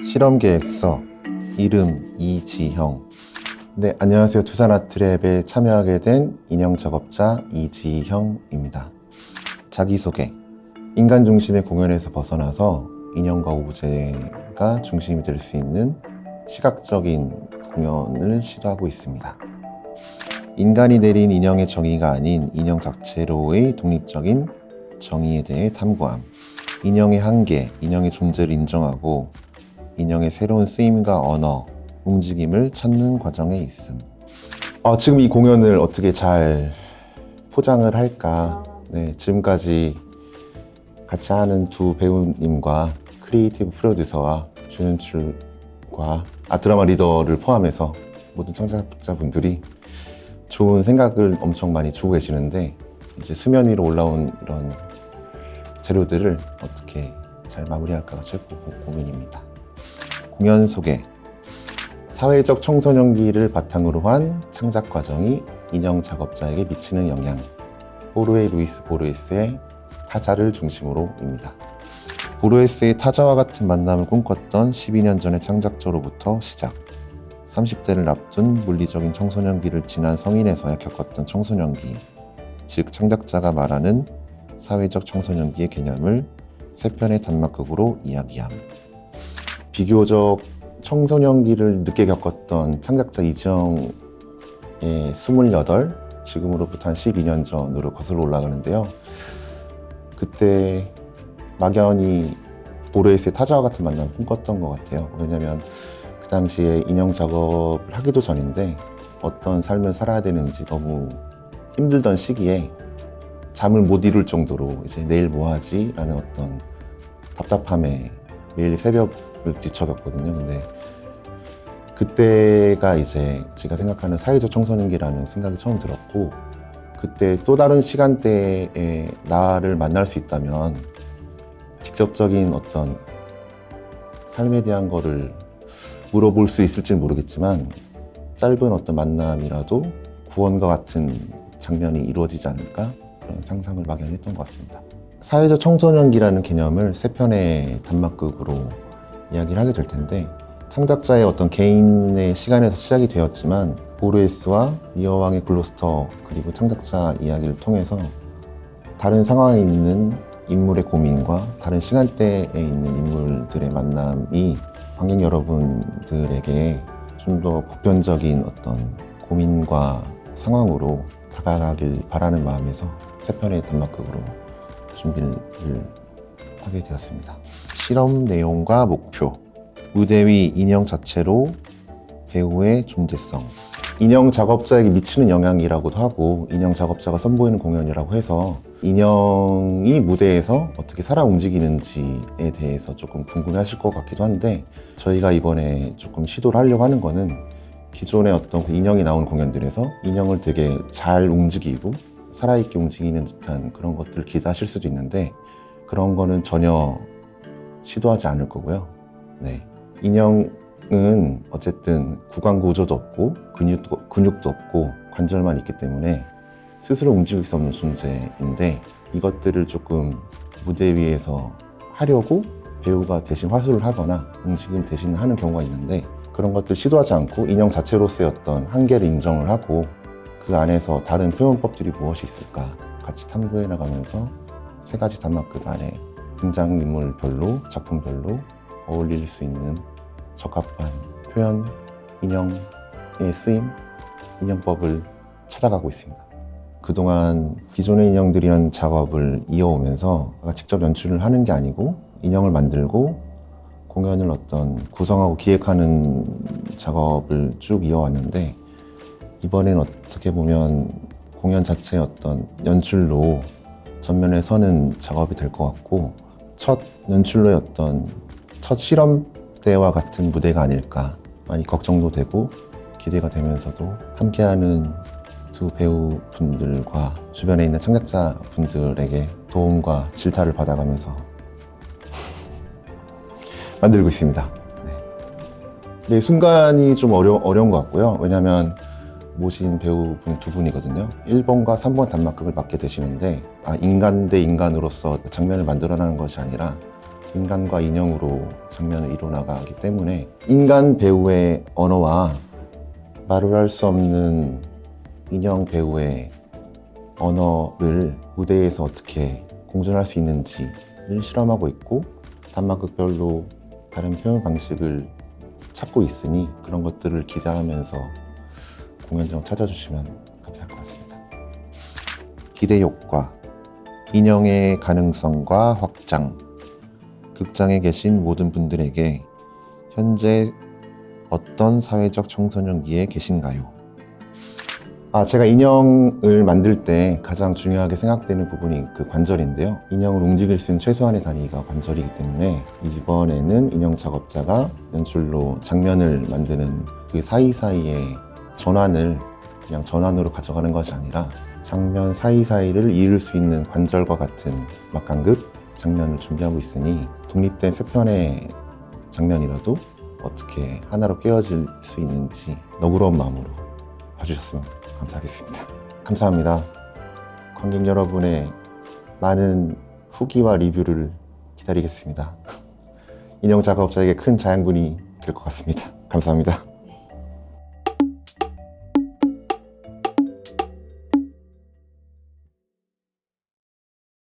실험 계획서 이름 이지형. 네, 안녕하세요. 두산 아트랩에 참여하게 된 인형 작업자 이지형입니다. 자기소개. 인간 중심의 공연에서 벗어나서 인형과 오브제가 중심이 될 수 있는 시각적인 공연을 시도하고 있습니다. 인간이 내린 인형의 정의가 아닌 인형 자체로의 독립적인 정의에 대해 탐구함. 인형의 한계, 인형의 존재를 인정하고 인형의 새로운 쓰임과 언어, 움직임을 찾는 과정에 있음. 지금 이 공연을 어떻게 잘 포장을 할까? 네, 지금까지 같이 하는 두 배우님과 크리에이티브 프로듀서와 조연출과 드라마 리더를 포함해서 모든 창작자분들이 좋은 생각을 엄청 많이 주고 계시는데, 이제 수면 위로 올라온 이런 재료들을 어떻게 잘 마무리할까가 최고 고민입니다. 공연 소개. 사회적 청소년기를 바탕으로 한 창작 과정이 인형 작업자에게 미치는 영향. 호르헤 루이스 보르헤스의 타자를 중심으로입니다. 보르헤스의 타자와 같은 만남을 꿈꿨던 12년 전의 창작자로부터 시작. 30대를 앞둔 물리적인 청소년기를 지난 성인에서야 겪었던 청소년기, 즉 창작자가 말하는 사회적 청소년기의 개념을 세 편의 단막극으로 이야기함. 비교적 청소년기를 늦게 겪었던 창작자 이지형의 28, 지금으로부터 한 12년 전으로 거슬러 올라가는데요. 그때 막연히 보르헤스의 타자와 같은 만남을 꿈꿨던 것 같아요. 왜냐면 그 당시에 인형 작업을 하기도 전인데 어떤 삶을 살아야 되는지 너무 힘들던 시기에 잠을 못 이룰 정도로 이제 내일 뭐 하지? 라는 어떤 답답함에 매일 새벽을 뒤척였거든요. 근데 그때가 이제 제가 생각하는 사회적 청소년기라는 생각이 처음 들었고, 그때 또 다른 시간대에 나를 만날 수 있다면 직접적인 어떤 삶에 대한 거를 물어볼 수 있을지는 모르겠지만 짧은 어떤 만남이라도 구원과 같은 장면이 이루어지지 않을까, 그런 상상을 막연히 했던 것 같습니다. 사회적 청소년기라는 개념을 세 편의 단막극으로 이야기를 하게 될 텐데, 창작자의 어떤 개인의 시간에서 시작이 되었지만 보르헤스와 이어왕의 글로스터 그리고 창작자 이야기를 통해서 다른 상황에 있는 인물의 고민과 다른 시간대에 있는 인물들의 만남이 관객 여러분들에게 좀 더 보편적인 어떤 고민과 상황으로 다가가길 바라는 마음에서 세 편의 단막극으로 준비를 하게 되었습니다. 실험 내용과 목표. 무대 위 인형 자체로 배우의 존재성. 인형 작업자에게 미치는 영향이라고도 하고 인형 작업자가 선보이는 공연이라고 해서 인형이 무대에서 어떻게 살아 움직이는지에 대해서 조금 궁금해하실 것 같기도 한데, 저희가 이번에 조금 시도를 하려고 하는 거는 기존의 어떤 그 인형이 나오는 공연들에서 인형을 되게 잘 움직이고 살아있게 움직이는 듯한 그런 것들을 기대하실 수도 있는데, 그런 거는 전혀 시도하지 않을 거고요. 네. 인형은 어쨌든 구강 구조도 없고 근육도 없고 관절만 있기 때문에 스스로 움직일 수 없는 존재인데, 이것들을 조금 무대 위에서 하려고 배우가 대신 화술을 하거나 움직임 대신 하는 경우가 있는데, 그런 것들 시도하지 않고 인형 자체로서의 어떤 한계를 인정을 하고 그 안에서 다른 표현법들이 무엇이 있을까 같이 탐구해 나가면서 세 가지 단막극 안에 등장인물별로 작품별로 어울릴 수 있는 적합한 표현, 인형의 쓰임, 인형법을 찾아가고 있습니다. 그동안 기존의 인형들이란 작업을 이어오면서 직접 연출을 하는 게 아니고 인형을 만들고 공연을 어떤 구성하고 기획하는 작업을 쭉 이어왔는데, 이번엔 어떻게 보면 공연 자체의 어떤 연출로 전면에 서는 작업이 될 것 같고, 첫 연출로의 어떤 첫 실험대와 같은 무대가 아닐까 많이 걱정도 되고 기대가 되면서도, 함께하는 두 배우분들과 주변에 있는 창작자분들에게 도움과 질타를 받아가면서 만들고 있습니다. 네, 순간이 좀 어려운 것 같고요. 왜냐하면 모신 배우분 두 분이거든요. 1번과 3번 단막극을 맡게 되시는데, 인간 대 인간으로서 장면을 만들어내는 것이 아니라 인간과 인형으로 장면을 이뤄나가기 때문에 인간 배우의 언어와 말을 할 수 없는 인형 배우의 언어를 무대에서 어떻게 공존할 수 있는지를 실험하고 있고 단막극별로 다른 표현 방식을 찾고 있으니 그런 것들을 기대하면서 공연장 찾아주시면 감사할 것 같습니다. 기대 효과, 인형의 가능성과 확장, 극장에 계신 모든 분들에게 현재 어떤 사회적 청소년기에 계신가요? 제가 인형을 만들 때 가장 중요하게 생각되는 부분이 그 관절인데요. 인형을 움직일 수 있는 최소한의 단위가 관절이기 때문에 이번에는 인형 작업자가 연출로 장면을 만드는 그 사이사이의 전환을 그냥 전환으로 가져가는 것이 아니라 장면 사이사이를 이을 수 있는 관절과 같은 막간극 장면을 준비하고 있으니 독립된 세 편의 장면이라도 어떻게 하나로 깨어질 수 있는지 너그러운 마음으로 봐주셨으면 감사하겠습니다. 감사합니다. 관객 여러분의 많은 후기와 리뷰를 기다리겠습니다. 인형 작업자에게 큰 자양분이 될 것 같습니다. 감사합니다.